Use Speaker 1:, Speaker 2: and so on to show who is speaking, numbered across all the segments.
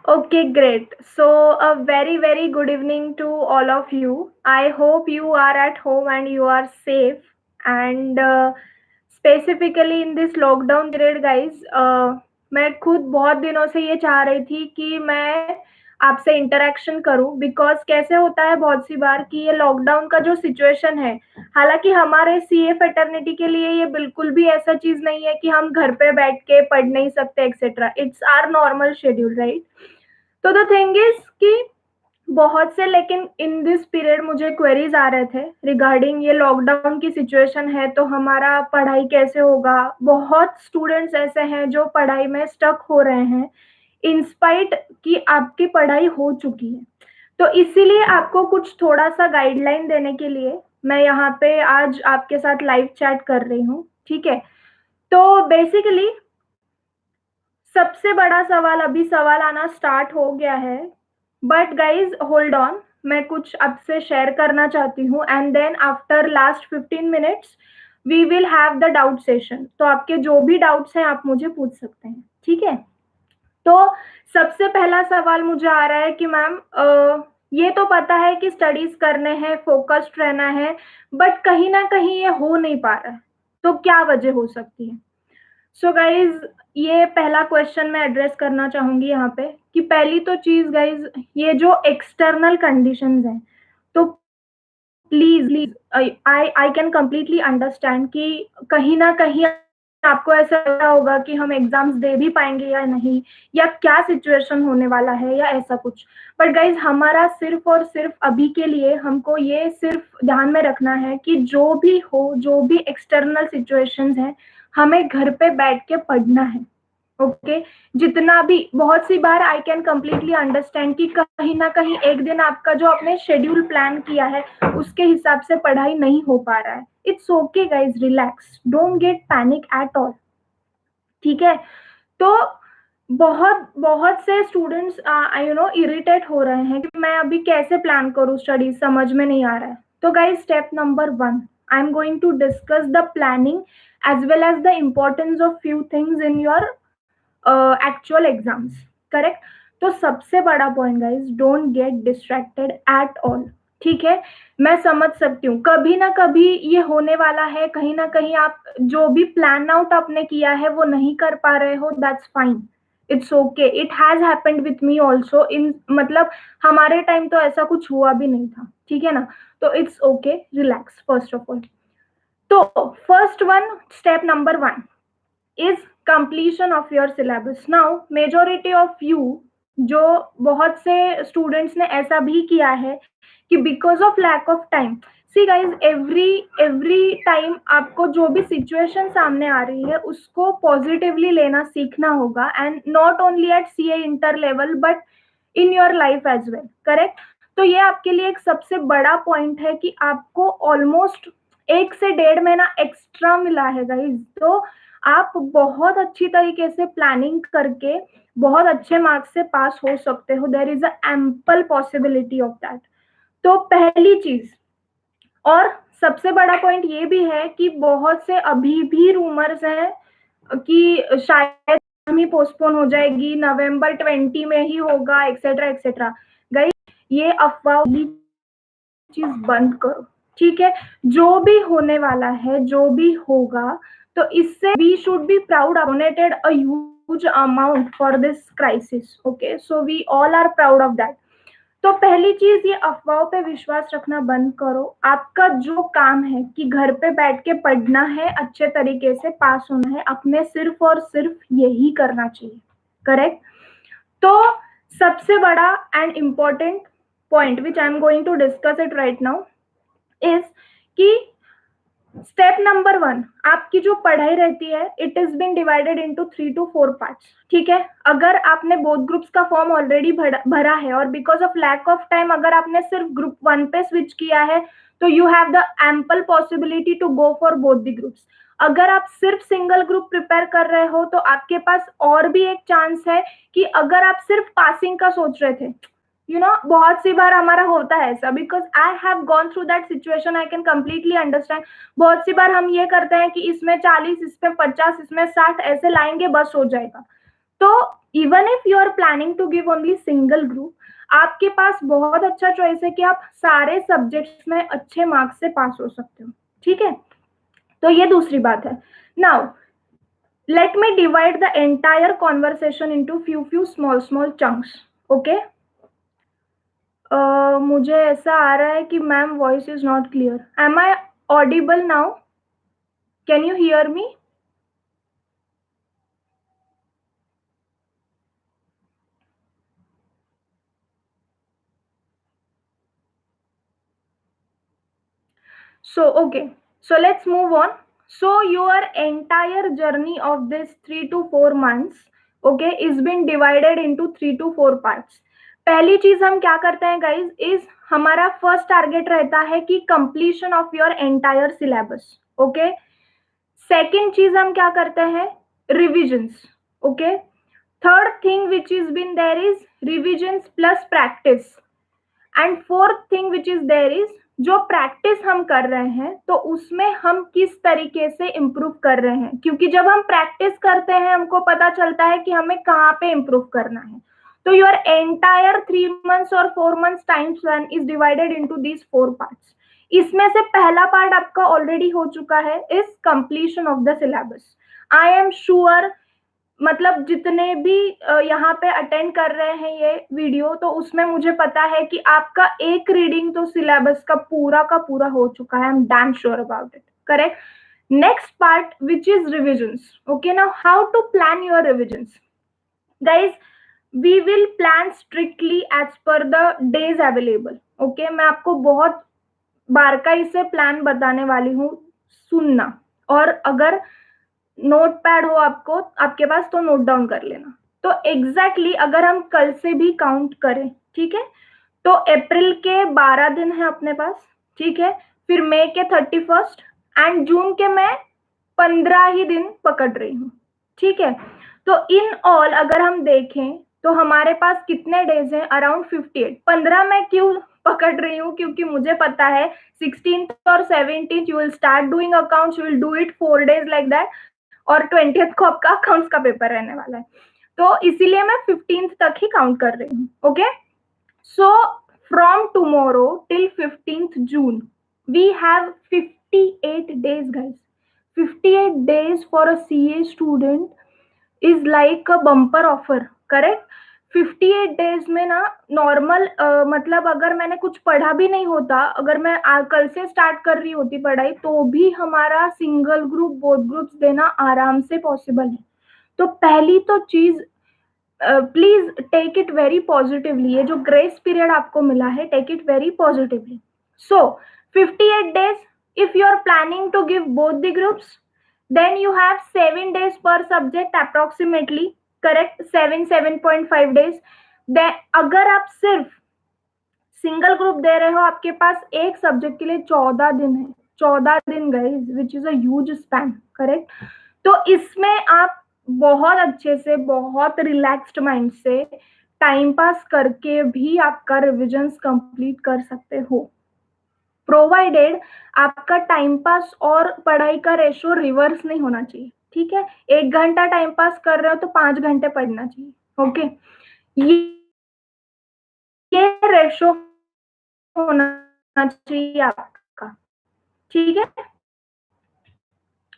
Speaker 1: Okay, great. So, a very, very good evening to all of you. I hope you are at home and you are safe. And specifically in this lockdown period, guys, मैं खुद बहुत दिनों से ये चाह रही थी कि मैं आपसे इंटरेक्शन करूं बिकॉज कैसे होता है बहुत सी बार कि ये लॉकडाउन का जो सिचुएशन है, हालांकि हमारे सीए फेटर्निटी के लिए ये बिल्कुल भी ऐसा चीज नहीं है कि हम घर पे बैठ के पढ़ नहीं सकते etcetera. It's our normal schedule, right? तो द थिंग इज कि बहुत से लेकिन इन दिस पीरियड मुझे क्वेरीज आ रहे थे रिगार्डिंग ये लॉकडाउन की सिचुएशन है तो हमारा पढ़ाई कैसे होगा. बहुत स्टूडेंट्स ऐसे हैं जो पढ़ाई में स्टक हो रहे हैं इंस्पाइट कि आपकी पढ़ाई हो चुकी है. तो इसीलिए आपको कुछ थोड़ा सा गाइडलाइन देने के लिए मैं यहाँ पे आज आपके साथ लाइव चैट कर रही हूँ. ठीक है, तो बेसिकली सबसे बड़ा सवाल, अभी सवाल आना स्टार्ट हो गया है. बट गाइज होल्ड ऑन, मैं कुछ आपसे शेयर करना चाहती हूँ and then after last 15 minutes we will have the doubt session. तो आपके जो भी डाउट्स हैं आप मुझे पूछ सकते हैं. ठीक है, तो सबसे पहला सवाल मुझे आ रहा है कि मैम ये तो पता है कि स्टडीज करने हैं, फोकस्ड रहना है, बट कहीं ना कहीं ये हो नहीं पा रहा है. तो क्या वजह हो सकती है? सो गाइज, ये पहला क्वेश्चन मैं एड्रेस करना चाहूंगी यहाँ पे कि पहली तो चीज गाइज, ये जो एक्सटर्नल कंडीशंस हैं, तो please please I can completely understand कि कहीं ना कहीं आपको ऐसा लग रहा होगा कि हम एग्जाम्स दे भी पाएंगे या नहीं, या क्या सिचुएशन होने वाला है या ऐसा कुछ. बट गाइज, हमारा सिर्फ और सिर्फ अभी के लिए हमको ये सिर्फ ध्यान में रखना है कि जो भी हो, जो भी एक्सटर्नल सिचुएशंस हैं, हमें घर पे बैठ के पढ़ना है. ओके, जितना भी, बहुत सी बार आई कैन कंप्लीटली अंडरस्टैंड कि कहीं ना कहीं एक दिन आपका जो आपने शेड्यूल प्लान किया है उसके हिसाब से पढ़ाई नहीं हो पा रहा है. It's okay guys, relax, don't get panic at all. ठीक है, तो बहुत बहुत से स्टूडेंट्स इरिटेट हो रहे हैं कि मैं अभी कैसे प्लान करूँ, स्टडीज समझ में नहीं आ रहा है. तो guys, step number 1, I am going to discuss the planning as well as the importance of few things in your actual exams. Correct. तो सबसे बड़ा point guys, don't get distracted at all. ठीक है, मैं समझ सकती हूँ कभी ना कभी ये होने वाला है, कहीं ना कहीं आप जो भी प्लान आउट आपने किया है वो नहीं कर पा रहे हो. That's fine, it's okay, it has happened with me also. इन मतलब हमारे टाइम तो ऐसा कुछ हुआ भी नहीं था. ठीक है ना, तो it's okay, relax first of all. तो first one, step number 1 is completion of your syllabus. Now majority of you, जो बहुत से स्टूडेंट्स ने ऐसा भी किया है कि because of lack of time, see guys, every time आपको जो भी सिचुएशन सामने आ रही है उसको पॉजिटिवली लेना सीखना होगा, and not only at CA inter level but in your life as well. Correct. तो ये आपके लिए एक सबसे बड़ा पॉइंट है कि आपको ऑलमोस्ट 1 से 1.5 महीना एक्स्ट्रा मिला है गाइज. तो आप बहुत अच्छी तरीके से प्लानिंग करके बहुत अच्छे मार्क्स से पास हो सकते हो. There is a ample possibility of that. तो पहली चीज, और सबसे बड़ा पॉइंट ये भी है कि बहुत से अभी भी रूमर्स हैं कि शायद ही पोस्टपोन हो जाएगी, नवंबर 20 में ही होगा, एक्सेट्रा एक्सेट्रा. गाइस, ये अफवाह चीज बंद करो. ठीक है, जो भी होने वाला है, जो भी होगा, तो इससे we should be proud, donated a huge amount for this crisis. Okay, so we all are proud of that. तो पहली चीज, ये अफवाहों पे विश्वास रखना बंद करो. आपका जो काम है कि घर पे बैठ के पढ़ना है, अच्छे तरीके से पास होना है, अपने सिर्फ और सिर्फ यही करना चाहिए. करेक्ट. तो सबसे बड़ा and important point which I am going to discuss it right now is कि स्टेप नंबर 1, आपकी जो पढ़ाई रहती है, it is been divided into 3 to 4 parts. ठीक है, अगर आपने बोथ ग्रुप्स का फॉर्म ऑलरेडी भरा है और because of lack of time अगर आपने सिर्फ ग्रुप 1 पे स्विच किया है, तो you have the ample possibility to go for both the groups. अगर आप सिर्फ सिंगल ग्रुप प्रिपेयर कर रहे हो तो आपके पास और भी एक चांस है कि अगर आप सिर्फ पासिंग का सोच रहे थे, बहुत सी बार हमारा होता है ऐसा, because I have gone through that situation, I can completely understand. बहुत सी बार हम ये करते हैं कि इसमें 40, इसमें 50, इसमें 60 ऐसे लाएंगे, बस हो जाएगा. तो even if you are planning to give only single group, आपके पास बहुत अच्छा चॉइस है कि आप सारे सब्जेक्ट्स में अच्छे मार्क्स से पास हो सकते हो, ठीक है। तो ये दूसरी बात है। Now let me divide the entire conversation into few small chunks. Okay. मुझे ऐसा आ रहा है कि ma'am voice is not clear. Am I audible now? Can you hear me? So okay, so let's move on. So your entire journey of this 3 to 4 months, okay, is been divided into 3 to 4 parts. पहली चीज हम क्या करते हैं guys, is हमारा first target रहता है कि completion of your entire syllabus. Okay, second चीज हम क्या करते हैं, revisions. Okay, third thing which is been there is revisions plus practice. And fourth thing which is there is, जो प्रैक्टिस हम कर रहे हैं तो उसमें हम किस तरीके से इम्प्रूव कर रहे हैं, क्योंकि जब हम प्रैक्टिस करते हैं हमको पता चलता है कि हमें कहाँ पे इम्प्रूव करना है। तो योर एंटायर 3 months और 4 months time span is divided into these 4 parts. इसमें से पहला पार्ट आपका ऑलरेडी हो चुका है, is completion of the syllabus. I am sure, मतलब जितने भी यहाँ पे अटेंड कर रहे हैं ये वीडियो, तो उसमें मुझे पता है कि आपका एक रीडिंग तो सिलेबस का पूरा हो चुका है। I am damn sure about it, correct. Next part which is revisions. Okay, now how to plan your revisions guys. We will plan strictly as per the days available. Okay, मैं आपको बहुत बारकाई से plan बताने वाली हूँ, सुनना। और अगर नोट पैड हो आपको आपके पास तो नोट डाउन कर लेना। तो एग्जैक्टली अगर हम कल से भी काउंट करें, ठीक है, तो अप्रैल के 12 दिन है अपने पास, ठीक है, फिर मई के 31 एंड जून के मैं 15 ही दिन पकड़ रही हूँ, ठीक है। तो इन ऑल अगर हम देखें तो हमारे पास कितने डेज हैं, अराउंड 58। 15 मैं क्यों पकड़ रही हूँ, क्योंकि मुझे पता है 16th और 17th you will start doing accounts, you will do it 4 days like that, और 20th को आपका अकाउंट्स का पेपर रहने वाला है। तो इसीलिए मैं 15th तक ही काउंट कर रही हूँ। Okay, so from tomorrow till 15th June we have 58 days guys। 58 days for a CA student is like a bumper offer, correct। 58 days में ना नॉर्मल मतलब अगर मैंने कुछ पढ़ा भी नहीं होता, अगर मैं कल से स्टार्ट कर रही होती पढ़ाई, तो भी हमारा सिंगल ग्रुप बोथ ग्रुप्स देना आराम से पॉसिबल है। तो पहली तो चीज, please take it very positively. ये जो ग्रेस पीरियड आपको मिला है, take it very positively. So 58 days, if you are planning to give both the groups, then you have 7 days per subject approximately, correct, 7.5 days। then अगर आप सिर्फ single group दे रहे हो, आपके पास एक सब्जेक्ट के लिए 14 दिन है। 14 दिन guys, which is a huge span, correct. तो इसमें आप बहुत अच्छे से, बहुत रिलैक्स्ड माइंड से टाइम पास करके भी आपका रिविजन्स कंप्लीट कर सकते हो, प्रोवाइडेड आपका टाइम पास और पढ़ाई का रेशो रिवर्स नहीं होना चाहिए, ठीक है। 1 घंटा टाइम पास कर रहे हो तो 5 घंटे पढ़ना चाहिए। ओके, ये रेशो होना चाहिए आपका, ठीक है।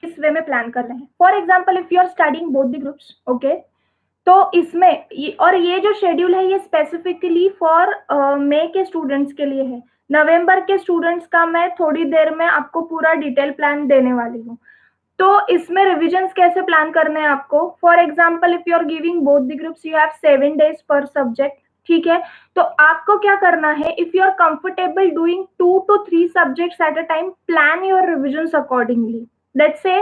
Speaker 1: इस वे में प्लान कर रहे हैं। For example if you are studying both the groups, okay, तो इसमें और ये जो शेड्यूल है ये स्पेसिफिकली फॉर मई के स्टूडेंट्स के लिए है। नवंबर के स्टूडेंट्स का मैं थोड़ी देर में आपको पूरा डिटेल प्लान देने वाली हूँ। तो इसमें रिविजन्स कैसे प्लान करने हैं आपको। For example if you are giving both the groups, you have 7 days per subject, ठीक है। तो आपको क्या करना है, if you are comfortable doing 2 to 3 subjects at a time, plan your revisions accordingly. Let's say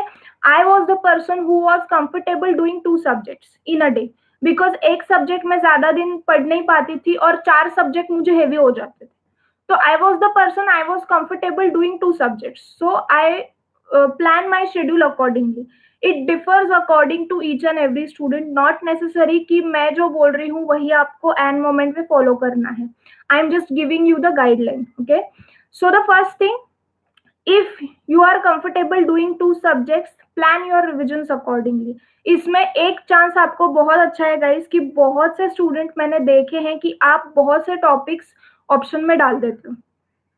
Speaker 1: I was the person who was comfortable doing 2 subjects in a day, because एक subject में ज्यादा दिन पढ़ नहीं पाती थी और 4 सब्जेक्ट मुझे हेवी हो जाते थे। So I was the person, I was comfortable doing 2 subjects. So I plan my schedule accordingly. It differs according to each and every student. Not necessary कि मैं जो बोल रही हूँ वही आपको एन मोमेंट में फॉलो करना है. I am just giving you the guideline. Okay. So the first thing, if you are comfortable doing 2 subjects, plan your revisions accordingly. इसमें एक चांस आपको बहुत अच्छा है गाइस कि बहुत से स्टूडेंट मैंने देखे हैं कि आप बहुत से टॉपिक्स ऑप्शन में डाल देते हो,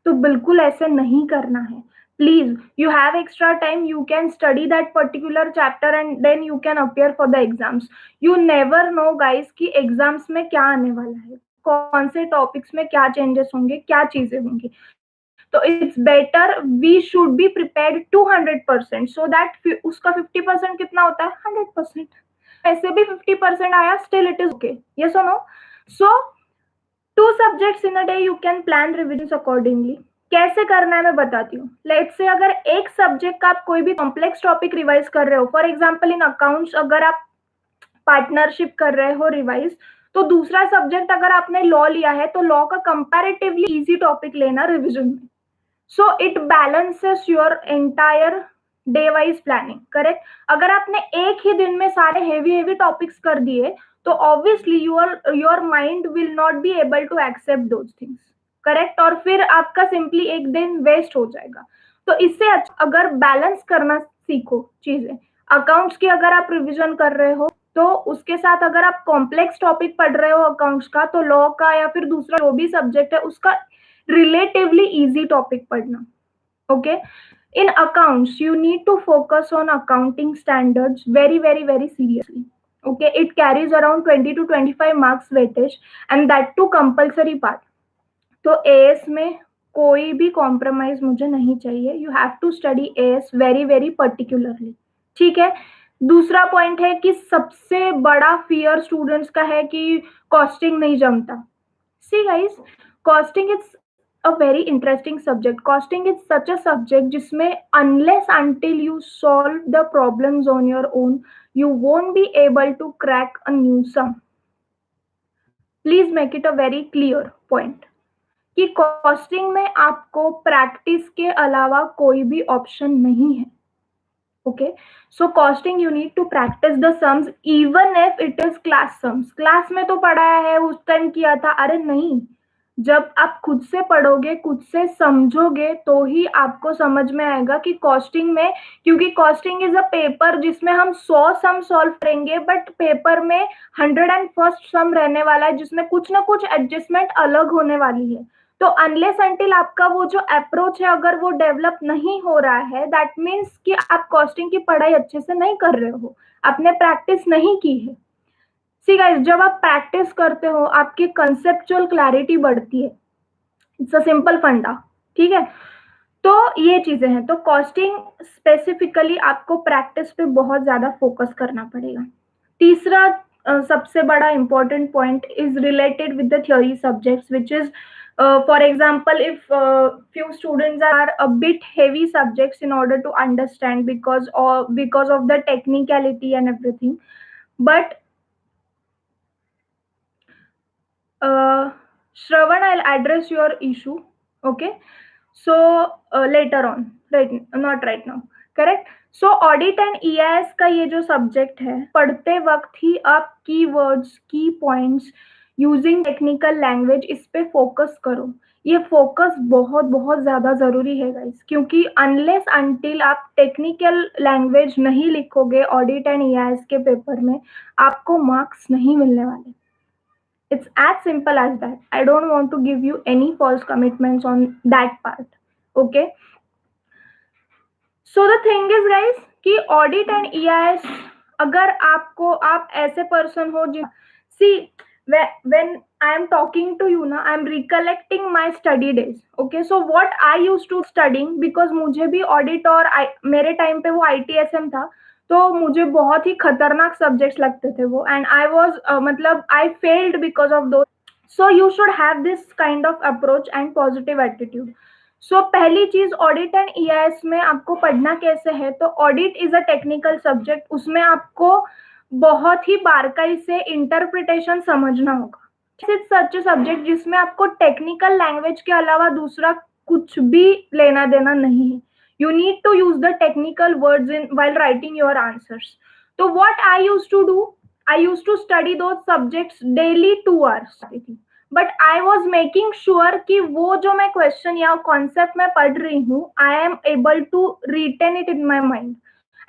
Speaker 1: तो बिल्कुल ऐसे नहीं करना है। Please, you have extra time, you can study that particular chapter and then you can appear for the exams. You never know guys कि एग्जाम्स में क्या आने वाला है, कौन से टॉपिक्स में क्या चेंजेस होंगे, क्या चीजें होंगी। तो it's better we should be prepared 200% so that उसका 50% कितना होता है, 100%। ऐसे भी 50% आया, still it is okay. Yes और no? So 2 subjects in a day you can plan revision accordingly. कैसे करना है मैं बताती हूँ। लेट्स से अगर एक सब्जेक्ट का आप कोई भी कॉम्प्लेक्स टॉपिक रिवाइज कर रहे हो, फॉर एग्जाम्पल इन अकाउंट्स अगर आप पार्टनरशिप कर रहे हो रिवाइज, तो दूसरा सब्जेक्ट अगर आपने लॉ लिया है तो लॉ का कंपैरेटिवली इजी टॉपिक लेना रिविजन में। So it balances your entire day wise planning, correct. अगर आपने एक ही दिन में सारे हेवी टॉपिक्स कर दिए तो obviously your mind will not be able to accept those things, correct. और फिर आपका सिंपली एक दिन वेस्ट हो जाएगा। तो इससे अगर बैलेंस करना सीखो चीजें, अकाउंट्स की अगर आप रिविजन कर रहे हो तो उसके साथ अगर आप कॉम्प्लेक्स टॉपिक पढ़ रहे हो अकाउंट्स का, तो लॉ का या फिर दूसरा जो भी सब्जेक्ट है उसका relatively easy topic padna. Okay, in accounts you need to focus on accounting standards very seriously. Okay, it carries around 20 to 25 marks weightage and that too compulsory part. तो AS में कोई भी कॉम्प्रोमाइज मुझे नहीं चाहिए। You have to study AS very particularly, ठीक है। दूसरा पॉइंट है कि सबसे बड़ा फियर स्टूडेंट्स का है कि कॉस्टिंग नहीं जमता। See guys, costing is a very interesting subject. Costing is such a subject जिसमें unless until you solve the problems on your own, you won't be able to crack a new sum. Please make it a very clear point कि costing में आपको practice के अलावा कोई भी option नहीं है। Okay, so costing you need to practice the sums even if it is class sums. Class में तो पढ़ाया है, उस टाइम किया था, अरे नहीं, जब आप खुद से पढ़ोगे, खुद से समझोगे तो ही आपको समझ में आएगा कि कॉस्टिंग में, क्योंकि कॉस्टिंग इज अ पेपर जिसमें हम 100 सम सॉल्व करेंगे बट पेपर में 101st सम रहने वाला है जिसमें कुछ ना कुछ एडजस्टमेंट अलग होने वाली है। तो अनलेस अंटिल आपका वो जो अप्रोच है अगर वो डेवलप नहीं हो रहा है, दैट मीन्स कि आप कॉस्टिंग की पढ़ाई अच्छे से नहीं कर रहे हो, आपने प्रैक्टिस नहीं की है। सी गाइस, जब आप प्रैक्टिस करते हो आपकी कंसेप्चुअल क्लैरिटी बढ़ती है। इट्स अ सिंपल फंडा, ठीक है। तो ये चीजें हैं। तो कॉस्टिंग स्पेसिफिकली आपको प्रैक्टिस पे बहुत ज्यादा फोकस करना पड़ेगा। तीसरा सबसे बड़ा important point is related with the theory subjects which is for example, if few students are a bit heavy subjects in order to understand because of the technicality and everything, but Shravan, I'll address your issue. Okay, so later on, right, not right now, correct. So audit and EIS का ये जो subject है, पढ़ते वक्त ही आप keywords, की points using technical language इस पे फोकस करो। ये फोकस बहुत ज्यादा जरूरी है गाइस, क्योंकि अनलेस अंटिल आप टेक्निकल लैंग्वेज नहीं लिखोगे ऑडिट एंड EIS के पेपर में, आपको मार्क्स नहीं मिलने वाले। It's as simple as that. I don't want to give you any false commitments on that part. Okay. So the thing is guys कि audit and EIS अगर आपको, आप ऐसे person हो जिन, see when I am talking to you ना, I am recollecting my study days. Okay, so what I used to studying, because मुझे भी audit और मेरे टाइम पे वो ITSM था, तो मुझे बहुत ही खतरनाक सब्जेक्ट्स लगते थे वो, एंड आई वाज मतलब आई फेल्ड बिकॉज ऑफ दो। So you should have this kind of approach and positive attitude. So पहली चीज, ऑडिट एंड EIS में आपको पढ़ना कैसे है, तो audit is a technical subject, उसमें आपको बहुत ही बारकाई से इंटरप्रिटेशन समझना होगा। इट्स सच अ सब्जेक्ट जिसमें आपको टेक्निकल लैंग्वेज के अलावा दूसरा कुछ भी लेना देना नहीं है। You need to use the technical words while writing your answers. So what I used to do, I used to study those subjects daily 2 hours. But I was making sure कि वो जो मैं क्वेश्चन या concept मैं पढ़ रही हूँ, I am able to retain it in my mind,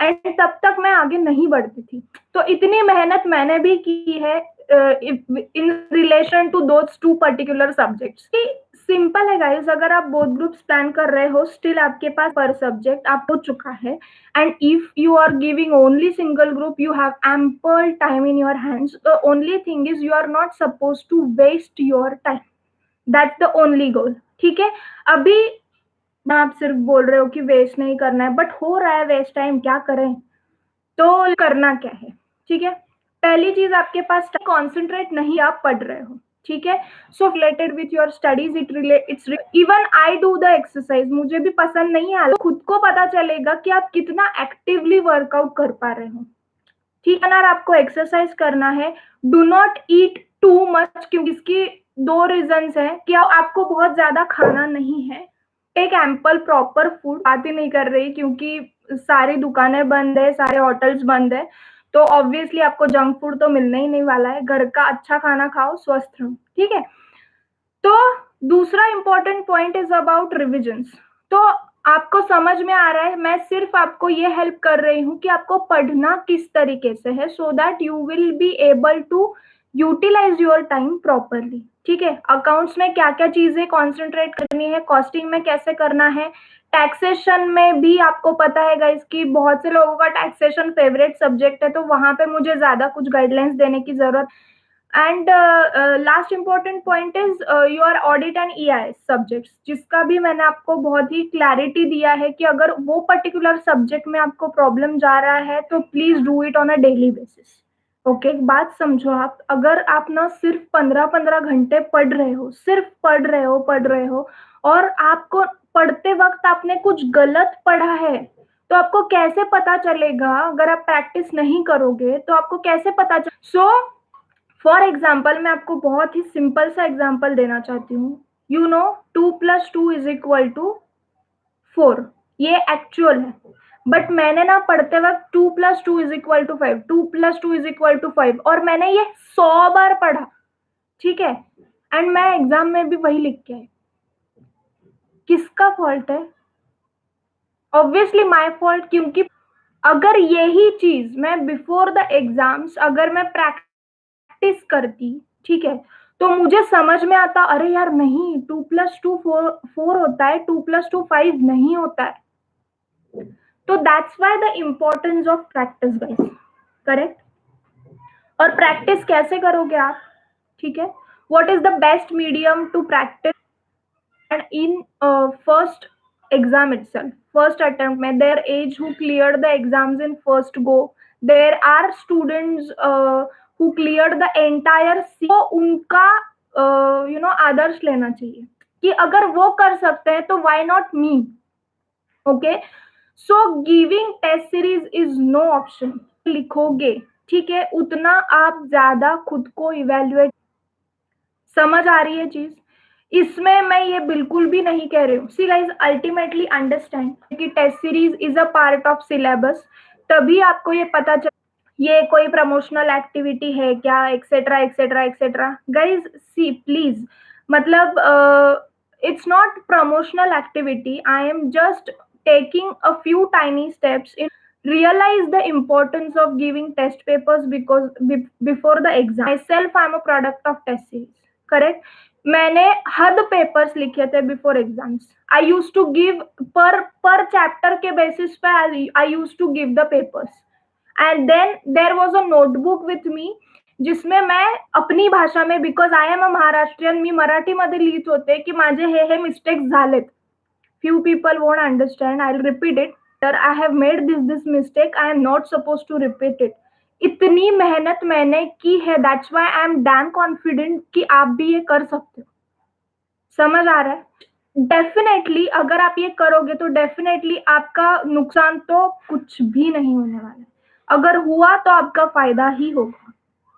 Speaker 1: and तब तक मैं आगे नहीं बढ़ती थी। तो इतनी मेहनत मैंने भी की है in relation to those two particular subjects. Simple है गाइस, अगर आप बोथ ग्रुप्स प्लान कर रहे हो, स्टिल आपके पास पर सब्जेक्ट आप हो चुका है, and if you are giving only single group, you have ample time in your hands. The only thing is you are not supposed to waste your time. That's the only goal. ठीक है, अभी आप सिर्फ बोल रहे हो कि waste नहीं करना है, बट हो रहा है वेस्ट टाइम, क्या करें? तो करना क्या है? ठीक है, पहली चीज आपके पास कॉन्सेंट्रेट नहीं आप पढ़ रहे हो, ठीक है। सो related with your studies, it's even I do the exercise, मुझे भी पसंद नहीं है, खुद को पता चलेगा कि आप कितना एक्टिवली वर्कआउट कर पा रहे हो, ठीक है ना। आपको एक्सरसाइज करना है, do not eat too much, क्योंकि इसकी दो रीजंस है कि आपको बहुत ज्यादा खाना नहीं है। टेक एम्पल प्रॉपर फूड, बात ही नहीं कर रही क्योंकि सारी दुकानें बंद है, सारे होटल्स बंद है, तो ऑब्वियसली आपको जंक फूड तो मिलने ही नहीं वाला है। घर का अच्छा खाना खाओ, स्वस्थ रहो, ठीक है। तो दूसरा important point is about revisions. तो आपको समझ में आ रहा है, मैं सिर्फ आपको ये हेल्प कर रही हूँ कि आपको पढ़ना किस तरीके से है, so that you will be able to utilise your time properly, ठीक है। अकाउंट्स में क्या क्या चीजें कॉन्सेंट्रेट करनी है, कॉस्टिंग में कैसे करना है, टैक्सेशन में भी आपको पता है गाइस कि बहुत से लोगों का टैक्सेशन फेवरेट सब्जेक्ट है, तो वहां पे मुझे ज्यादा कुछ गाइडलाइंस देने की जरूरत। And last important point is your audit and EIS subjects, जिसका भी मैंने आपको बहुत ही क्लैरिटी दिया है कि अगर वो पर्टिकुलर सब्जेक्ट में आपको प्रॉब्लम जा रहा है तो please do it on a daily basis. Okay, बात समझो आप, अगर आप ना सिर्फ 15-15 घंटे पढ़ रहे हो, सिर्फ पढ़ रहे हो, और आपको पढ़ते वक्त आपने कुछ गलत पढ़ा है, तो आपको कैसे पता चलेगा? अगर आप प्रैक्टिस नहीं करोगे तो आपको कैसे पता चल? सो फॉर एग्जाम्पल, मैं आपको बहुत ही सिंपल सा एग्जाम्पल देना चाहती हूँ। यू नो 2+2 = 4, ये एक्चुअल है, बट मैंने ना पढ़ते वक्त 2+2 = 5, 2+2 = 5, और मैंने ये 100 बार पढ़ा, ठीक है, एंड मैं एग्जाम में भी वही लिख के आई। किसका फॉल्ट है? ऑब्वियसली माई फॉल्ट, क्योंकि अगर यही चीज मैं बिफोर द एग्जाम्स अगर मैं प्रैक्टिस करती, ठीक है, तो मुझे समझ में आता, अरे यार नहीं, 2+2 4 होता है, 2+2 5 नहीं होता है। तो that's why the importance of practice guys, correct. और प्रैक्टिस कैसे करोगे आप? ठीक है, what is the best medium to practice? And in first exam itself, first attempt mein, their age who cleared the exams in first go, there are students who cleared the entire तो उनका आदर्श लेना चाहिए कि अगर वो कर सकते हैं तो why not me? Okay, so giving test series is no option. लिखोगे, ठीक है, उतना आप ज्यादा खुद को इवेल्युएट। समझ आ रही है चीज? इसमें मैं ये बिल्कुल भी नहीं कह रही हूँ, सी गाइस, अल्टीमेटली अंडरस्टैंड कि test series is a part of syllabus, तभी आपको ये पता चल ये कोई प्रमोशनल एक्टिविटी है क्या, etcetera etcetera etcetera. Guys see please, मतलब it's not promotional activity, I am just taking a few tiny steps in realize the importance of giving test papers because before the exam myself I am a product of test series, correct। मैंने हद papers लिखे थे before exams, I use to give पर chapter के basis पे I use to give the papers, and then there was a notebook with me जिसमें मैं अपनी भाषा में, because I am a Maharashtrian, मी मराठीमध्ये लिहित होते की माझे हे मिस्टेक्स झालेत, few people won't understand, I'll repeat it, sir I have made this mistake, I am not supposed to repeat it। इतनी मेहनत मैंने की है, that's why I am dam confident कि आप भी ये कर सकते हो। समझ आ रहा है? डेफिनेटली अगर आप ये करोगे तो डेफिनेटली आपका नुकसान तो कुछ भी नहीं होने वाला है, अगर हुआ तो आपका फायदा ही होगा।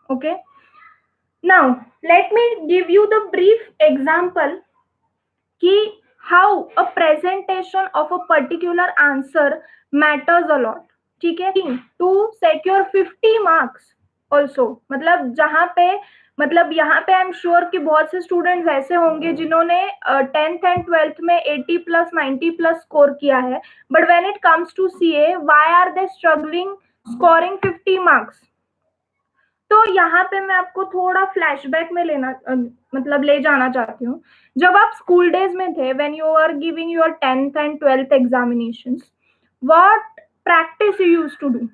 Speaker 1: Okay, now let me give you the brief example कि how a presentation of a particular answer matters a lot, ठीक है, to secure 50 marks also, मतलब जहां पे मतलब यहाँ पे आई एम श्योर कि बहुत से स्टूडेंट्स ऐसे होंगे जिन्होंने 10th एंड 12th में 80 प्लस 90 प्लस स्कोर किया है, but when it comes to CA why are they struggling scoring 50 marks? तो यहाँ पे मैं आपको थोड़ा फ्लैशबैक में मतलब ले जाना चाहती हूँ। जब आप स्कूल डेज में थे, when you are giving your 10th and 12th examinations, what practice you used to do?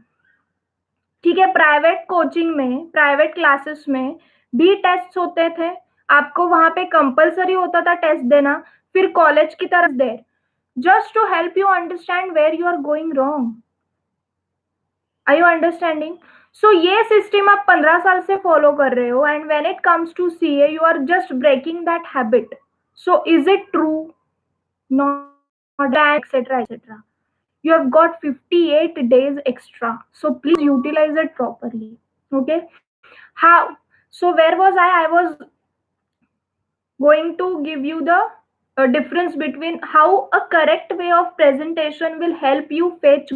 Speaker 1: ठीक है, प्राइवेट कोचिंग में, प्राइवेट क्लासेस में भी टेस्ट होते थे, आपको वहां पे कंपलसरी होता था टेस्ट देना, फिर कॉलेज की तरफ there, just to help you understand where you are going wrong. Are you understanding? So ये सिस्टम आप 15 साल से फॉलो कर रहे हो, and when it comes to CA you are just breaking that habit. So is it true? Not, etcetera etcetera. You have got 58 days extra, so please utilize it properly. Okay, how? So where was I was going to give you the difference between how a correct way of presentation will help you fetch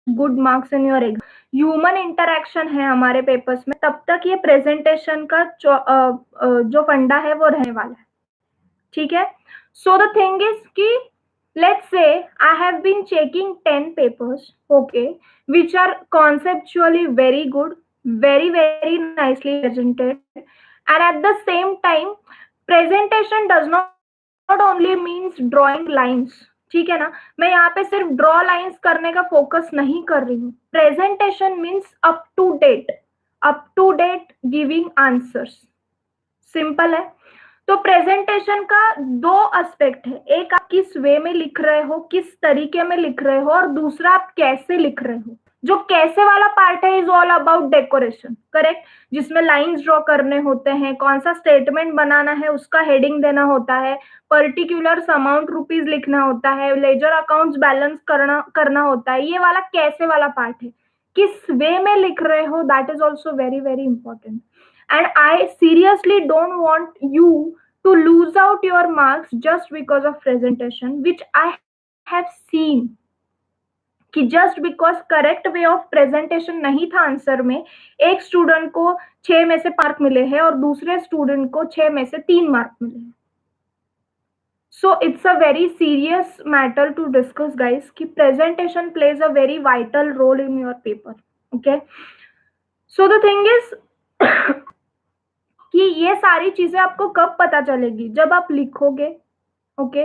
Speaker 1: good marks in your exam. Human interaction है हमारे papers में, तब तक ये presentation का जो फंडा है वो रहने वाला है। ठीक है, so the thing is कि let's say I have been checking 10 papers, okay, which are conceptually very good, very nicely presented, and at the same time presentation does not only means drawing lines। ठीक है ना, मैं यहाँ पे सिर्फ draw lines करने का फोकस नहीं कर रही हूँ। Presentation means up to date giving answers. Simple है। तो प्रेजेंटेशन का दो एस्पेक्ट है, एक आप किस वे में लिख रहे हो, किस तरीके में लिख रहे हो, और दूसरा आप कैसे लिख रहे हो। जो कैसे वाला पार्ट है is all about decoration, correct, जिसमें लाइंस ड्रॉ करने होते हैं, कौन सा स्टेटमेंट बनाना है, उसका हेडिंग देना होता है, पर्टिकुलर अमाउंट रुपीज लिखना होता है, लेजर अकाउंट्स बैलेंस करना होता है। ये वाला कैसे वाला पार्ट है, किस वे में लिख रहे हो, that is also very important. And I seriously don't want you to lose out your marks just because of presentation, which I have seen कि just because correct way of presentation नहीं था answer में, एक student को 6 में से 5 मिले हैं और दूसरे स्टूडेंट को 6 में से 3 मार्क मिले हैं। So it's a very serious matter to discuss guys कि presentation plays a very vital role in your paper. Okay, so the thing is कि ये सारी चीजें आपको कब पता चलेगी, जब आप लिखोगे। ओके,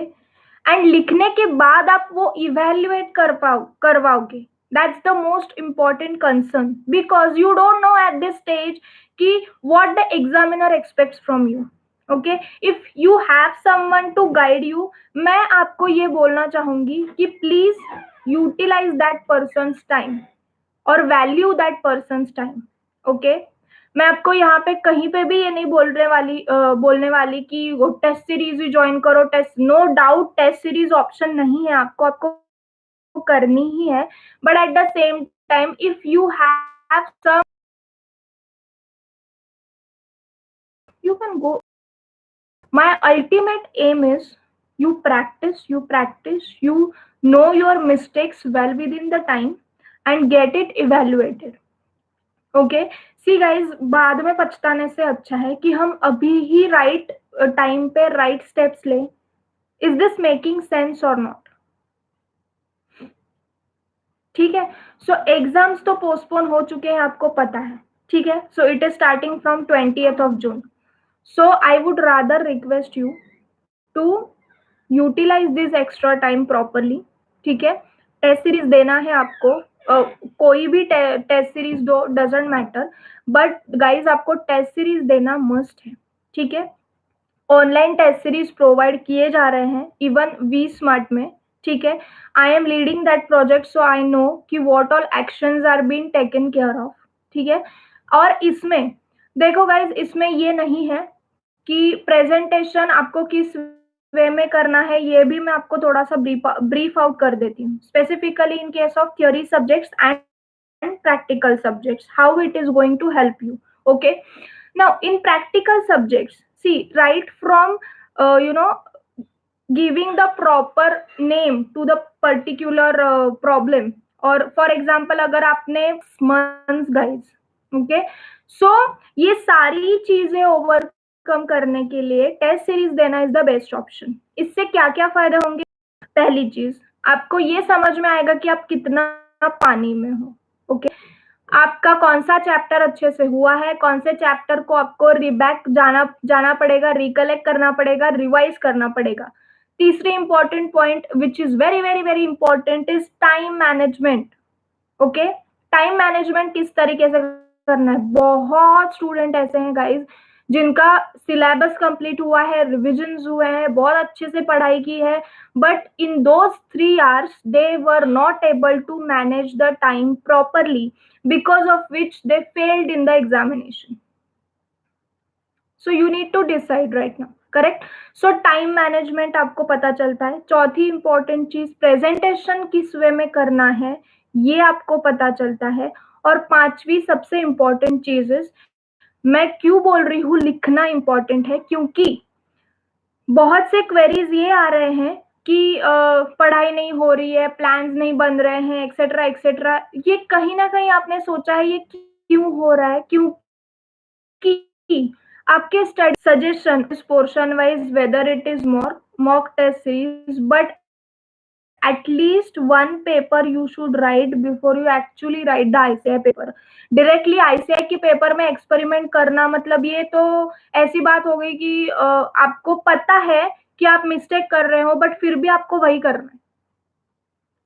Speaker 1: एंड लिखने के बाद आप वो इवेल्युएट करवाओगे। That's the most important concern, because you don't know at this stage कि what the examiner expects from you. Okay, if you have someone to guide you, मैं आपको ये बोलना चाहूंगी कि please utilize that person's time और value that person's time. Okay, मैं आपको यहाँ पे कहीं पे भी ये नहीं बोलने वाली कि वो टेस्ट सीरीज ही ज्वाइन करो। Test, no doubt test series option नहीं है, आपको करनी ही है, but at the same time if you have some, you can go. My ultimate aim is you practice, you know your mistakes well within the time and get it evaluated. Okay, see guys, बाद में पछताने से अच्छा है कि हम अभी ही right time पे right steps ले। इज दिस मेकिंग सेंस और नॉट? ठीक है, सो एग्जाम्स तो पोस्टपोन हो चुके हैं, आपको पता है। ठीक है, so it is starting from 20th of June. So I would rather request you to utilise this extra time properly. ठीक है, टेस्ट सीरीज देना है आपको, कोई भी टेस्ट सीरीज दो, डजेंट मैटर, बट गाइज आपको टेस्ट सीरीज देना मस्ट है। ठीक है, ऑनलाइन टेस्ट सीरीज प्रोवाइड किए जा रहे हैं इवन वी स्मार्ट में। ठीक है, I am leading that project, so I know कि what all actions are being taken care of. ठीक है, और इसमें देखो गाइज, इसमें ये नहीं है कि प्रेजेंटेशन आपको किस वे में करना है, ये भी मैं आपको थोड़ा सा ब्रीफ आउट कर देती हूँ, specifically in case of theory subjects and practical subjects, how it is going to help you. Okay, now in practical subjects, see, right from giving the proper name to the particular problem, or for example अगर आपने months guys, okay, सो ये सारी चीजें overcome करने के लिए test series देना is the best option. इससे क्या क्या फायदे होंगे? पहली चीज, आपको ये समझ में आएगा कि आप कितना पानी में हो। ओके, आपका कौन सा चैप्टर अच्छे से हुआ है, कौन से चैप्टर को आपको रिबैक जाना जाना पड़ेगा, रिकलेक्ट करना पड़ेगा, रिवाइज करना पड़ेगा। तीसरी important point which is very very very important is time management. Okay, time management किस तरीके से करना है? बहुत स्टूडेंट ऐसे हैं गाइज जिनका सिलेबस कंप्लीट हुआ है, रिविजन हुए हैं, बहुत अच्छे से पढ़ाई की है, but in those 3 hours they were not able to manage the time properly, because of which they failed in the examination. So you need to decide right now, correct? So time management आपको पता चलता है। चौथी important चीज, presentation किस वे में करना है, ये आपको पता चलता है। और पांचवी सबसे इंपॉर्टेंट चीज इज, मैं क्यों बोल रही हूँ लिखना इंपॉर्टेंट है, क्योंकि बहुत से क्वेरीज ये आ रहे हैं कि पढ़ाई नहीं हो रही है, प्लान्स नहीं बन रहे हैं, एक्सेट्रा एक्सेट्रा। ये कहीं ना कहीं आपने सोचा है ये क्यों हो रहा है? क्योंकि आपके स्टडी सजेशन इस portion wise, whether it is mock test series, but at least one paper you should write before you actually write the ICI paper. Directly ICI के पेपर में एक्सपेरिमेंट करना मतलब ये तो ऐसी बात हो गई कि आपको पता है कि आप मिस्टेक कर रहे हो, बट फिर भी आपको वही करना है।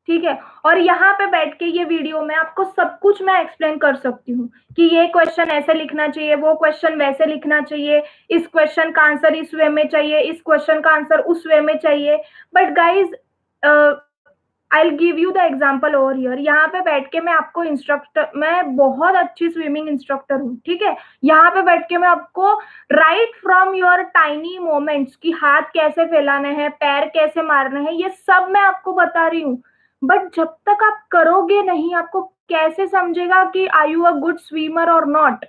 Speaker 1: ठीक है, और यहाँ पे बैठ के ये वीडियो में आपको सब कुछ मैं एक्सप्लेन कर सकती हूँ कि ये क्वेश्चन ऐसे लिखना चाहिए, वो क्वेश्चन वैसे लिखना चाहिए, इस क्वेश्चन का आंसर इस वे में चाहिए, इस क्वेश्चन का आंसर उस वे में चाहिए। But guys, I will give you the example over here. यहाँ पे बैठ के मैं आपको इंस्ट्रक्टर, मैं बहुत अच्छी स्विमिंग इंस्ट्रक्टर हूँ, ठीक है। यहाँ पे बैठ के मैं आपको right from your tiny moments कि हाथ कैसे फैलाने हैं, पैर कैसे मारने हैं, ये सब मैं आपको बता रही हूँ। बट जब तक आप करोगे नहीं, आपको कैसे समझेगा कि are you a good swimmer और नॉट?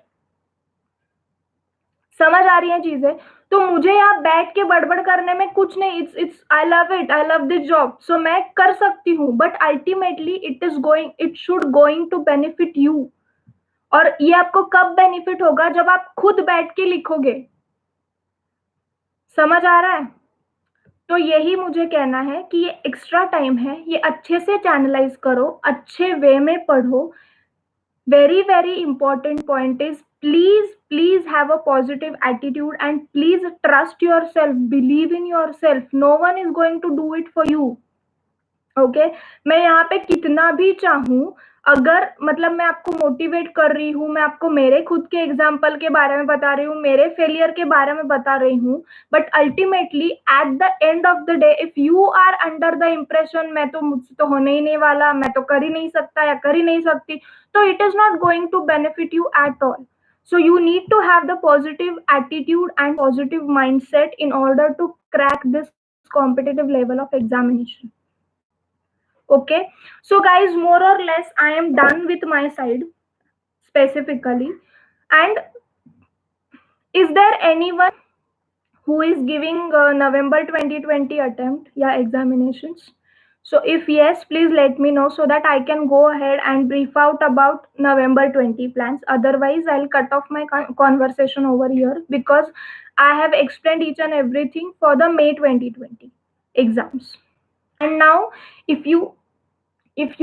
Speaker 1: समझ आ रही है चीजें? तो मुझे यहाँ बैठ के बड़बड़ करने में कुछ नहीं, it's I love it, I love this job, so मैं कर सकती हूँ, but ultimately it should going to benefit you. और ये आपको कब बेनिफिट होगा? जब आप खुद बैठ के लिखोगे। समझ आ रहा है? तो यही मुझे कहना है कि ये एक्स्ट्रा टाइम है, ये अच्छे से चैनलाइज करो, अच्छे वे में पढ़ो। Very very important point is, please have a positive attitude and please trust yourself, believe in yourself, no one is going to do it for you. Okay, मैं यहाँ पे कितना भी चाहूँ, अगर मतलब मैं आपको मोटिवेट कर रही हूँ, मैं आपको मेरे खुद के एग्जाम्पल के बारे में बता रही हूँ, मेरे फेलियर के बारे में बता रही हूँ, but ultimately at the end of the day if you are under the impression मैं तो, मुझसे तो होने ही नहीं वाला, मैं तो कर ही नहीं सकता या कर ही नहीं सकती, तो it is not going to benefit you at all. So you need to have the positive attitude and positive mindset in order to crack this competitive level of examination. Okay, so guys, more or less I am done with my side specifically. And is there anyone who is giving November 2020 attempt, yeah, examinations? So if yes, please let me know so that I can go ahead and brief out about November 20 plans. Otherwise I'll cut off my conversation over here, because I have explained each and everything for the May 2020 exams. And now, if you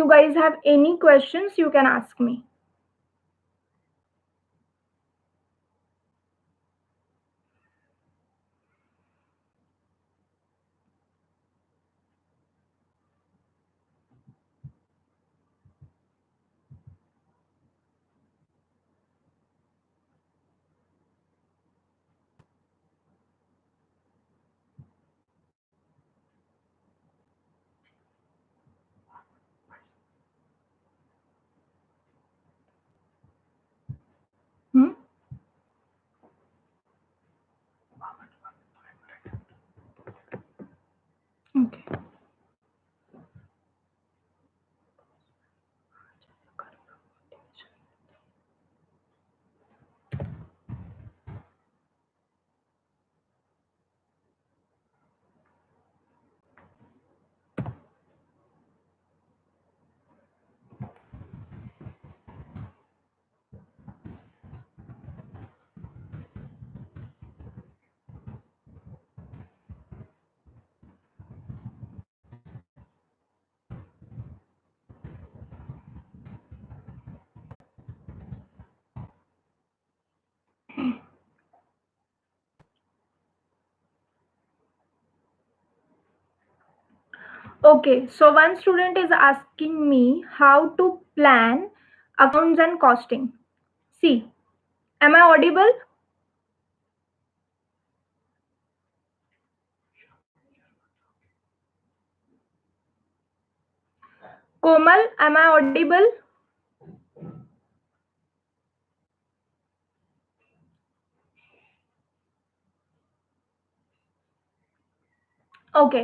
Speaker 1: guys have any questions, you can ask me. Okay, so one student is asking me how to plan accounts and costing. See, am I audible? Komal, am I audible? Okay,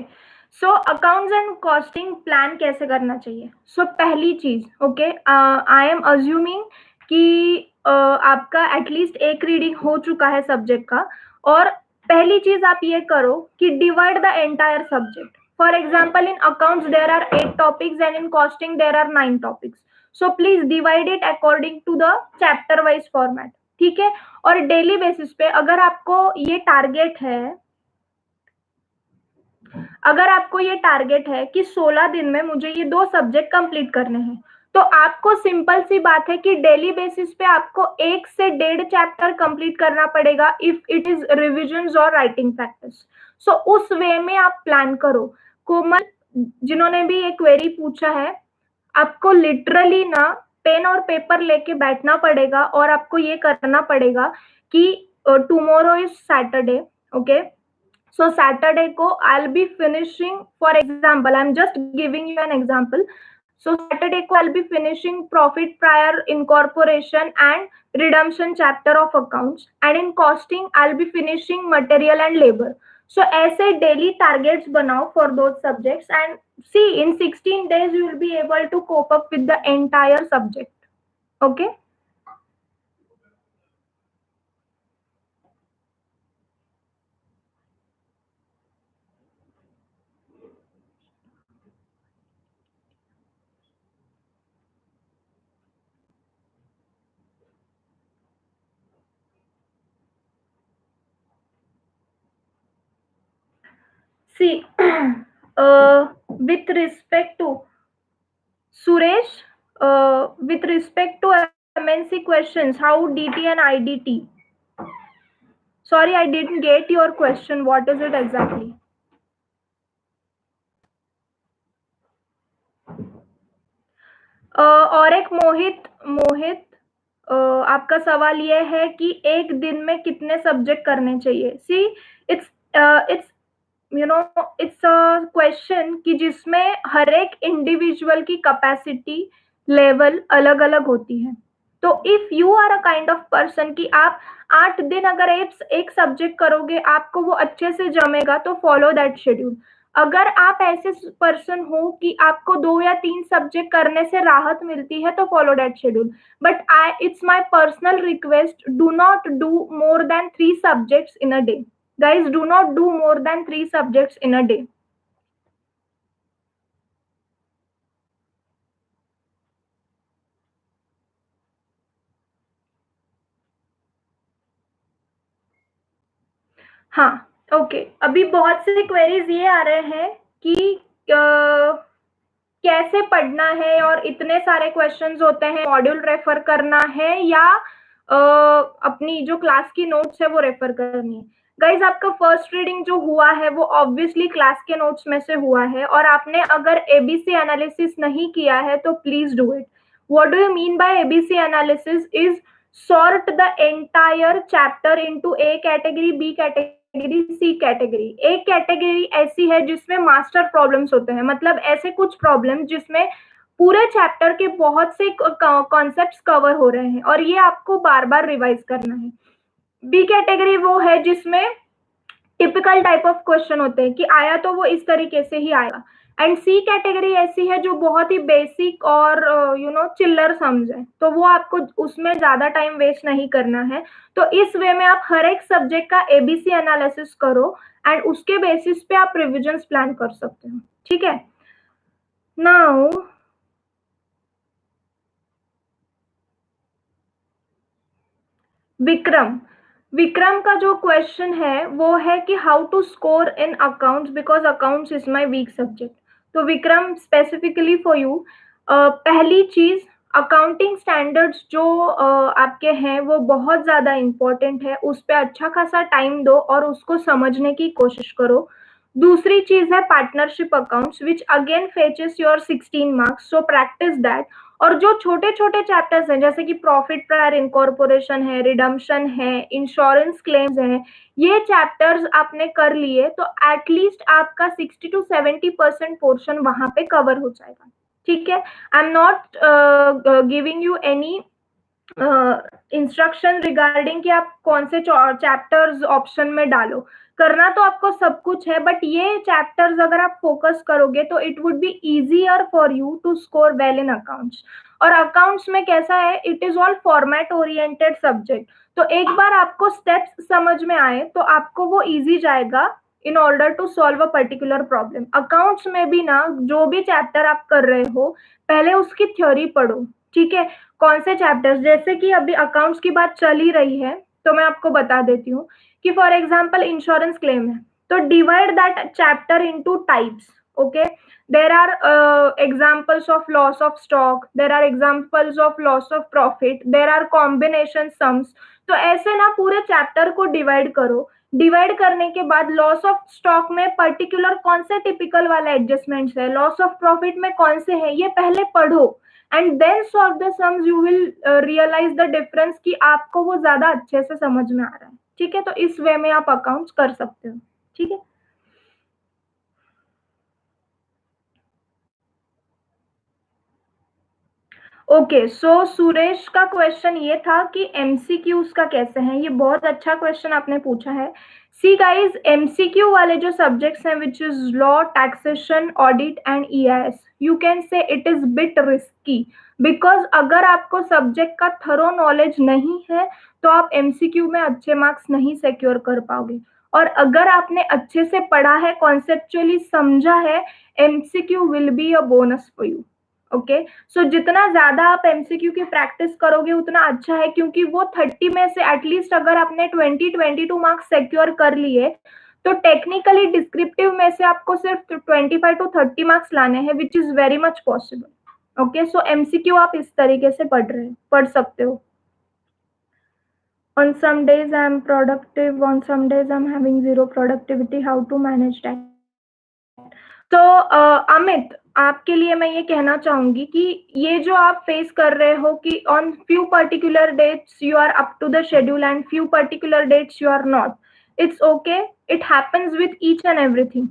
Speaker 1: so accounts and costing plan कैसे करना चाहिए? सो पहली चीज, okay, I am assuming कि आपका at least एक reading हो चुका है सब्जेक्ट का, और पहली चीज आप ये करो कि divide the entire subject. For example, in accounts there are 8 topics and in costing there are 9 topics. So please divide it according to the chapter wise format. ठीक है? और डेली बेसिस पे अगर आपको ये टारगेट है, अगर आपको ये टारगेट है कि 16 दिन में मुझे ये 2 सब्जेक्ट कंप्लीट करने हैं, तो आपको सिंपल सी बात है कि डेली बेसिस पे आपको 1 से 1.5 चैप्टर कंप्लीट करना पड़ेगा इफ इट इज रिविजन्स और राइटिंग प्रैक्टिस. सो उस वे में आप प्लान करो. कोमल, जिन्होंने भी ये क्वेरी पूछा है, आपको लिटरली ना पेन और पेपर लेके बैठना पड़ेगा और आपको ये करना पड़ेगा कि tomorrow is Saturday. Okay, so Saturday ko I'll be finishing, for example, I'm just giving you an example. So Saturday ko I'll be finishing profit prior incorporation and redemption chapter of accounts, and in costing I'll be finishing material and labor. So ऐसे daily targets बनाओ for those subjects, and see, in 16 days you will be able to cope up with the entire subject. Okay? See, with respect to Suresh, with respect to MNC questions, how DT and IDT? Sorry, I didn't get your question. What is it exactly? और एक मोहित, आपका सवाल ये है कि एक दिन में कितने सब्जेक्ट करने चाहिए? See, it's it's you know it's a question कि जिसमें हर एक इंडिविजुअल की कैपेसिटी लेवल अलग अलग होती है. तो if you are a kind of person कि आप 8 दिन अगर एक सब्जेक्ट करोगे, आपको वो अच्छे से जमेगा, तो फॉलो दैट शेड्यूल. अगर आप ऐसे पर्सन हो कि आपको 2 या 3 सब्जेक्ट करने से राहत मिलती है, तो follow that schedule. But I it's my personal request, do not do more than 3 subjects in a day. Guys, do not do more than 3 subjects in a day. हाँ, ओके. अभी बहुत से क्वेरीज ये आ रहे हैं कि कैसे पढ़ना है, और इतने सारे क्वेश्चंस होते हैं, मॉड्यूल रेफर करना है या अपनी जो क्लास की नोट्स है वो रेफर करनी है. गाइज, आपका फर्स्ट रीडिंग जो हुआ है वो ऑब्वियसली क्लास के नोट्स में से हुआ है, और आपने अगर एबीसी एनालिसिस नहीं किया है तो please do it. What do you mean by ABC analysis? Is sort the entire chapter into A category, B category, C category. एक कैटेगरी ऐसी है जिसमें मास्टर प्रॉब्लम्स होते हैं, मतलब ऐसे कुछ प्रॉब्लम जिसमें पूरे चैप्टर के बहुत से कॉन्सेप्ट्स कवर हो रहे हैं और ये आपको बार बार रिवाइज करना है. बी कैटेगरी वो है जिसमें टिपिकल टाइप ऑफ क्वेश्चन होते हैं कि आया तो वो इस तरीके से ही आएगा. एंड सी कैटेगरी ऐसी है जो बहुत ही बेसिक और चिल्लर सम्स है, तो वो आपको उसमें ज्यादा टाइम वेस्ट नहीं करना है. तो इस वे में आप हर एक सब्जेक्ट का एबीसी एनालिसिस करो एंड उसके बेसिस पे आप रिविजन्स प्लान कर सकते हो. ठीक है? नाउ विक्रम, विक्रम का जो क्वेश्चन है वो है कि how to score in accounts because accounts is my weak subject. तो विक्रम, स्पेसिफिकली फॉर यू, पहली चीज, अकाउंटिंग स्टैंडर्ड्स जो आपके हैं वो बहुत ज़्यादा इम्पोर्टेंट है, उस पे अच्छा खासा टाइम दो और उसको समझने की कोशिश करो। दूसरी चीज़ है partnership accounts which again फेचेस your 16 marks, so practice that. और जो छोटे-छोटे चैप्टर्स हैं जैसे कि प्रॉफिट प्रायर इनकॉर्पोरेशन है, रिडम्पशन है, इंश्योरेंस क्लेम्स हैं, ये चैप्टर्स आपने कर लिए तो एट लीस्ट आपका 60 टू 70% पोर्शन वहाँ पे कवर हो जाएगा। ठीक है? I am not giving you any instruction regarding कि आप कौन से चैप्टर्स ऑप्शन में डालो। करना तो आपको सब कुछ है, बट ये चैप्टर्स अगर आप फोकस करोगे तो it would be easier for you to score well in accounts. और अकाउंट्स में कैसा है, it is all format oriented subject, तो एक बार आपको स्टेप्स समझ में आए तो आपको वो इजी जाएगा in order to solve a particular problem. Accounts में भी ना जो भी चैप्टर आप कर रहे हो पहले उसकी थ्योरी पढ़ो। ठीक है? कौन से चैप्टर्स, जैसे कि अभी अकाउंट्स की बात चल ही रही है तो मैं आपको बता देती हूँ कि फॉर एग्जांपल इंश्योरेंस क्लेम है तो divide that chapter into types. Okay, there are examples of loss of stock, there are examples of loss of profit, there are combination sums. तो ऐसे ना पूरे चैप्टर को डिवाइड करो। डिवाइड करने के बाद लॉस ऑफ स्टॉक में पर्टिकुलर कौन से टिपिकल वाले एडजस्टमेंट्स है, लॉस ऑफ प्रॉफिट में कौन से है, ये पहले पढ़ो and then solve the sums. You will realise the difference कि आपको वो ज्यादा अच्छे से समझ में आ रहा है। ठीक है? तो इस वे में आप अकाउंट्स कर सकते हो। ठीक है? ओके, सो सुरेश का क्वेश्चन ये था कि एमसीक्यूज का कैसे है। ये बहुत अच्छा क्वेश्चन आपने पूछा है। सी गाइज, एमसीक्यू वाले जो सब्जेक्ट्स हैं which is law, taxation, audit and EIS, you can say it is bit risky because अगर आपको सब्जेक्ट का थरो नॉलेज नहीं है तो आप एमसीक्यू में अच्छे मार्क्स नहीं सिक्योर कर पाओगे। और अगर आपने अच्छे से पढ़ा है, कॉन्सेप्चुअली समझा है, MCQ will be a bonus for you. Okay, so जितना ज्यादा आप एमसीक्यू की प्रैक्टिस करोगे उतना अच्छा है, क्योंकि वो 30 में से एटलीस्ट अगर आपने 22 मार्क्स सिक्योर कर लिए तो टेक्निकली डिस्क्रिप्टिव में से आपको सिर्फ 25 टू 30 मार्क्स लाने हैं, which is very much possible. Okay, so MCQ आप इस तरीके से पढ़ सकते हो। On some days I am productive, on some days I'm having zero productivity, how to manage that? तो अमित, आपके लिए मैं ये कहना चाहूंगी कि ये जो आप फेस कर रहे हो कि on few particular dates you are up to the schedule and few particular dates you are not, it's okay, it happens with each and everything,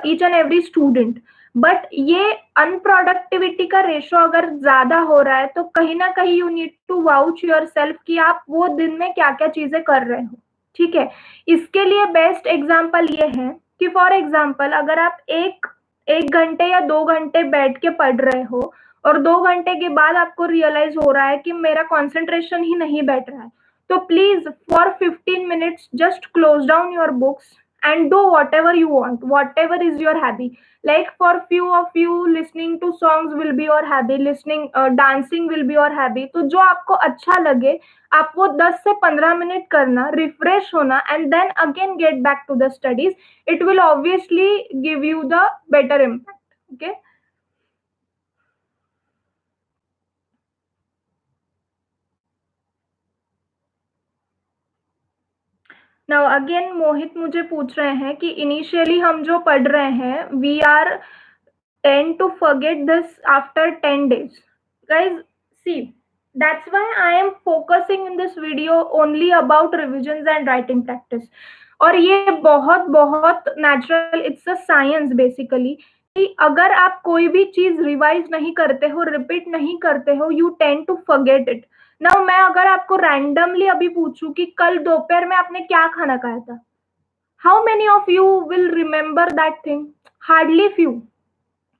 Speaker 1: each and every student. But ये unproductivity का ratio अगर ज्यादा हो रहा है तो कहीं ना कहीं you need to vouch yourself कि आप वो दिन में क्या क्या चीजें कर रहे हो। ठीक है? इसके लिए बेस्ट एग्जाम्पल ये है कि फॉर एग्जाम्पल अगर आप एक एक घंटे या 2 घंटे बैठ के पढ़ रहे हो और 2 घंटे के बाद आपको रियलाइज हो रहा है कि मेरा कंसंट्रेशन ही नहीं बैठ रहा है, तो please for 15 minutes just close down your books and do whatever you want, whatever is your hobby. Like for few of you, listening to songs will be your hobby, listening dancing will be your hobby. तो जो आपको अच्छा लगे आप वो 10 से 15 minute करना, refresh होना and then again get back to the studies. It will obviously give you the better impact. Okay, now again Mohit मुझे पूछ रहे हैं कि इनिशियली हम जो पढ़ रहे हैं we are tend to forget this after 10 days. Guys, see, that's why I am focusing in this video only about revisions and writing practice. और ये बहुत बहुत natural, it's a science basically, कि अगर आप कोई भी चीज रिवाइज नहीं करते हो, रिपीट नहीं करते हो, you tend to forget it. Now मैं अगर आपको रैंडमली अभी पूछूं कि कल दोपहर में आपने क्या खाना खाया था, how many of you will remember that thing? Hardly few.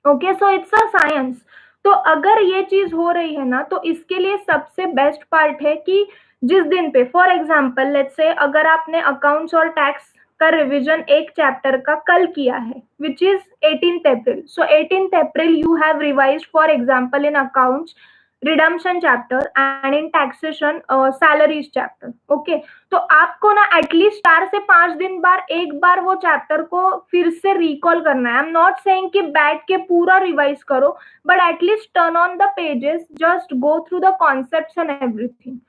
Speaker 1: Okay, so it's a science. तो अगर ये चीज हो रही है ना तो इसके लिए सबसे बेस्ट पार्ट है कि जिस दिन पे फॉर एग्जांपल लेट्स से अगर आपने अकाउंट्स और टैक्स का रिवीजन एक चैप्टर का कल किया है which is 18th April, so 18th April you have revised for example in accounts redemption chapter and in taxation salaries chapter. Okay, तो आपको ना एटलीस्ट 4 से 5 दिन बार एक बार वो चैप्टर को फिर से रिकॉल करना है। आई एम नॉट सेइंग कि बैठ के पूरा रिवाइज करो, but at least turn on the pages, just go through the concepts and everything,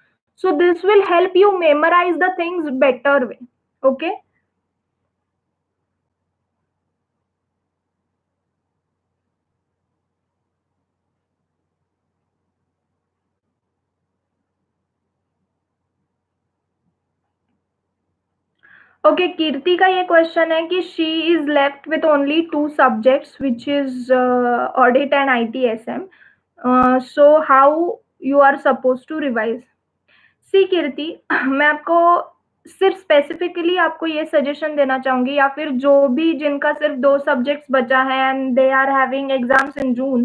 Speaker 1: so this will help you memorize the things better way. Okay. Okay, कीर्ति का ये question है कि she is left with only 2 subjects which is audit and ITSM. So how you are supposed to revise? सी कीर्ति, मैं आपको सिर्फ specifically आपको ये suggestion देना चाहूंगी, या फिर जो भी जिनका सिर्फ 2 सब्जेक्ट्स बचा है and they are having exams in June,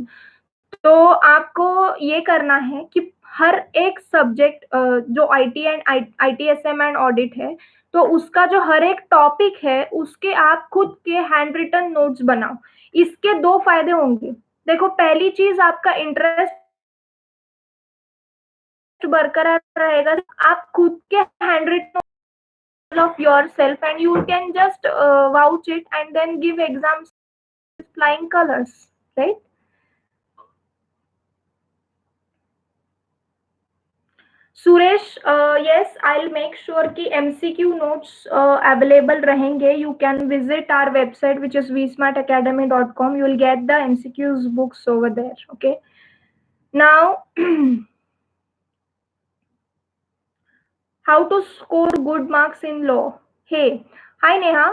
Speaker 1: तो आपको ये करना है कि हर एक सब्जेक्ट जो IT and ITSM and audit है, तो उसका जो हर एक टॉपिक है उसके आप खुद के हैंड रिटन नोट्स बनाओ। इसके 2 फायदे होंगे। देखो, पहली चीज, आपका इंटरेस्ट बरकरार रहेगा। आप खुद के handwritten of yourself and you can just vouch it and then give exams with flying colors, right? Suresh, yes, I'll make sure कि MCQ notes available रहेंगे. You can visit our website which is vsmartacademy.com. You will get the MCQs books over there. Okay. Now, how to score good marks in law? Hey, hi Neha.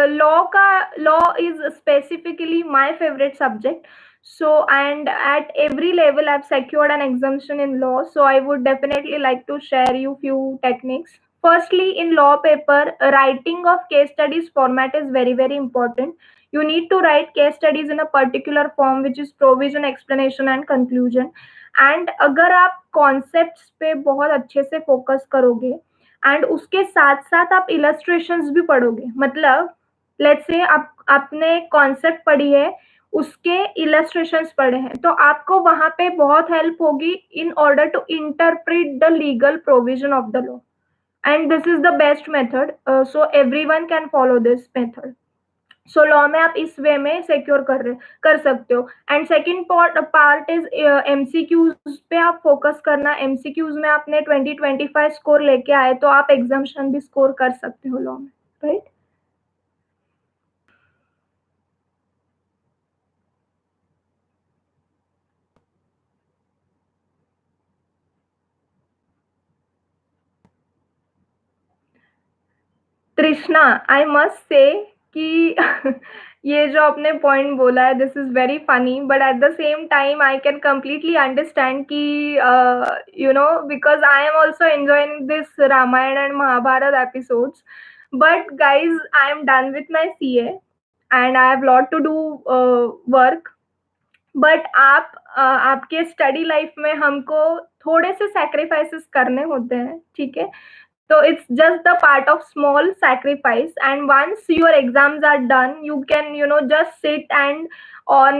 Speaker 1: Law is specifically my favorite subject. So, and at every level, I've secured an exemption in law. So, I would definitely like to share you few techniques. Firstly, in law paper, writing of case studies format is very, very important. You need to write case studies in a particular form, which is provision, explanation, and conclusion. And अगर आप concepts पे बहुत अच्छे से focus करोगे and उसके साथ साथ आप इलस्ट्रेशंस भी पढ़ोगे, मतलब लेट्स से आप आपने कॉन्सेप्ट पढ़ी है, उसके इलस्ट्रेशंस पढ़े हैं, तो आपको वहां पे बहुत हेल्प होगी in order to interpret the legal provision of the law, and this is the best method, so everyone can follow this method. So law में आप इस वे में सिक्योर कर सकते हो। And second part is MCQs पे आप focus करना। एमसीक्यूज में आपने 2025 स्कोर लेके आए तो आप एग्जाम्शन भी स्कोर कर सकते हो लॉ में, राइट? तृष्णा, आई मस्ट से कि ये जो आपने पॉइंट बोला है, this is very funny, but at the same time I can completely understand कि you know, because I am also enjoying this Ramayan and Mahabharat episodes, but guys I am done with my CA and I have lot to do work. But आपके study life में हमको थोड़े से sacrifices करने होते हैं, ठीक है? So it's just the part of small sacrifice, and once your exams are done, you can, you know, just sit and on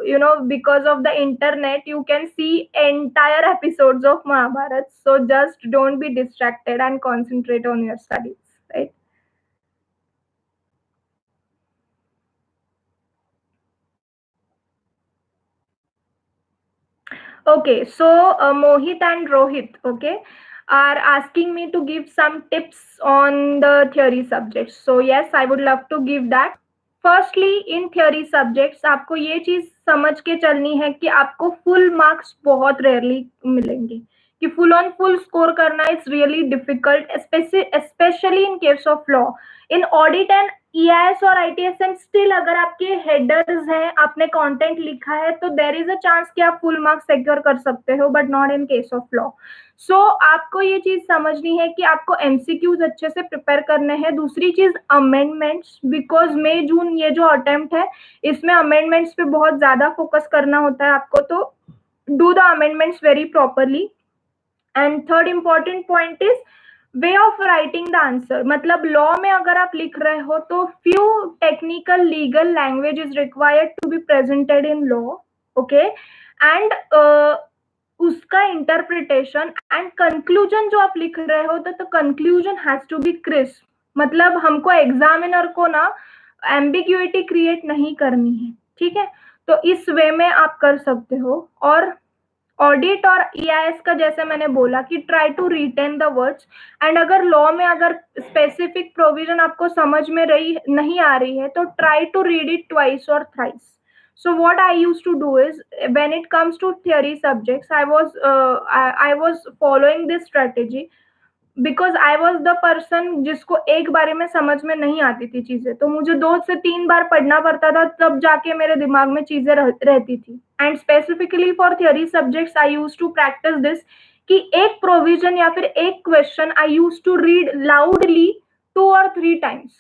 Speaker 1: you know, because of the internet you can see entire episodes of Mahabharat, so just don't be distracted and concentrate on your studies, right? Okay, so Mohit and Rohit, okay, are asking me to give some tips on the theory subjects. So yes, I would love to give that. Firstly, in theory subjects आपको ये चीज समझ के चलनी है कि आपको full marks बहुत रेयरली मिलेंगे, कि फुल ऑन फुल स्कोर करना is really difficult, specially in case of law. In audit and EIS और आईटीएसएम स्टिल अगर आपके हेडर्स हैं, आपने कंटेंट लिखा है, तो देर इज अ चांस कि आप फुल मार्क्स सिक्योर कर सकते हो, but not in case of law. So आपको ये चीज समझनी है कि आपको एमसीक्यूज अच्छे से प्रिपेयर करने हैं। दूसरी चीज, अमेंडमेंट्स, बिकॉज मई जून ये जो अटेम्प्ट है, इसमें अमेंडमेंट्स पे बहुत ज्यादा फोकस करना होता है आपको, तो do the amendments very properly. And third important point is way of writing the answer, मतलब लॉ में अगर आप लिख रहे हो तो few technical legal language is required to be presented in law, okay? And उसका इंटरप्रिटेशन एंड कंक्लूजन जो आप लिख रहे हो तो conclusion has to be crisp, मतलब हमको एग्जामिनर को ना एम्बिग्यूटी क्रिएट नहीं करनी है, ठीक है। तो इस वे में आप कर सकते हो। और ऑडिट और ईआईएस का जैसे मैंने बोला कि try to retain the words, and अगर लॉ में अगर स्पेसिफिक प्रोविजन आपको समझ में रही नहीं आ रही है तो try to read it twice और thrice. So what I used to do is, when it comes to theory subjects, I was following this strategy because I was the person जिसको एक बारे में समझ में नहीं आती थी चीजें, तो मुझे 2 से 3 बार पढ़ना पड़ता था, तब जाके मेरे दिमाग में चीजें रहती थी. And specifically for theory subjects I use to practise this कि एक प्रोविजन या फिर एक question I use to read loudly 2 or 3 times.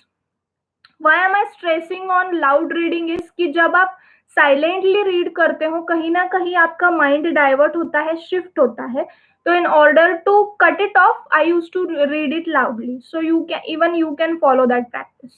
Speaker 1: Why am I stressing on loud reading is कि जब आप साइलेंटली रीड करते हो कहीं ना कहीं आपका माइंड डाइवर्ट होता है, शिफ्ट होता है. So in order to cut it off, I used to read it loudly. So you can follow that practice.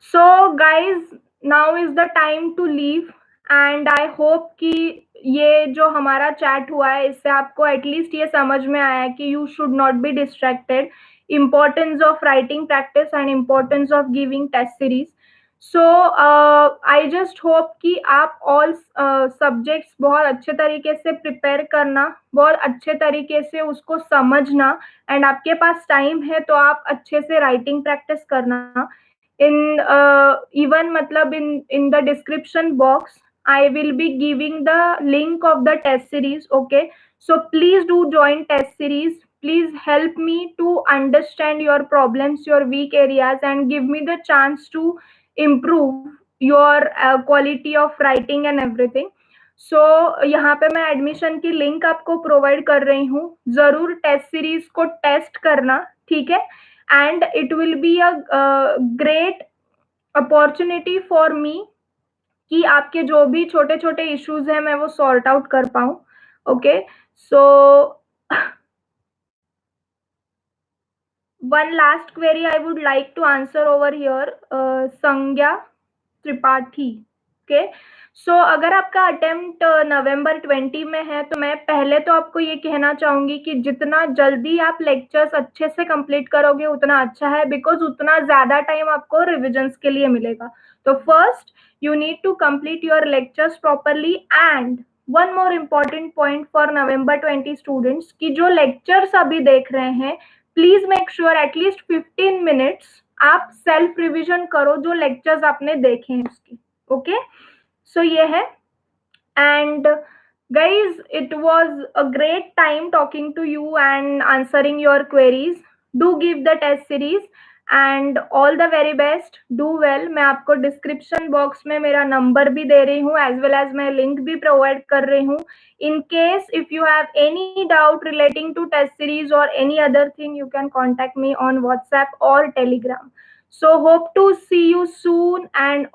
Speaker 1: So guys, now is the time to leave, and I hope कि ये जो हमारा chat हुआ है इससे आपको at least ये समझ में आया है कि you should not be distracted, importance of writing practice and importance of giving test series. So I just hope कि आप all subjects बहुत अच्छे तरीके से प्रिपेयर करना, बहुत अच्छे तरीके से उसको समझना, एंड आपके पास टाइम है तो आप अच्छे से राइटिंग प्रैक्टिस करना. In even matlab in the description box I will be giving the link of the test series. Okay, so please do join test series. Please help me to understand your problems, your weak areas, and give me the chance to improve your quality of writing and everything. सो यहाँ पे मैं admission की link आपको provide कर रही हूँ, जरूर test series को टेस्ट करना, ठीक है. And it will be a great opportunity for me कि आपके जो भी छोटे छोटे इश्यूज हैं मैं वो सॉर्ट आउट कर पाऊँ. Okay, so one last query I would like to answer over here, संज्ञा त्रिपाठी. ओके, सो अगर आपका अटेम्प्ट नवंबर 20 में है तो मैं पहले तो आपको ये कहना चाहूंगी कि जितना जल्दी आप लेक्चर्स अच्छे से कंप्लीट करोगे उतना अच्छा है, बिकॉज उतना ज्यादा टाइम आपको रिविजन्स के लिए मिलेगा. तो first you need to complete your lectures properly. And one more important point for November 20 students की जो लेक्चर्स अभी देख रहे हैं, please make sure at least 15 minutes आप सेल्फ रिविजन करो जो लेक्चर्स आपने देखे हैं उसकी. ओके, सो ये है. And guys, it was a great time talking to you and answering your queries. Do give the test series and all the very best. Do well. मैं आपको डिस्क्रिप्शन बॉक्स में मेरा नंबर भी दे रही हूँ एज वेल एज मैं link भी provide कर रही हूँ. In case if you have any doubt relating to test series or any other thing, you can contact me on WhatsApp or Telegram. So hope to see you soon and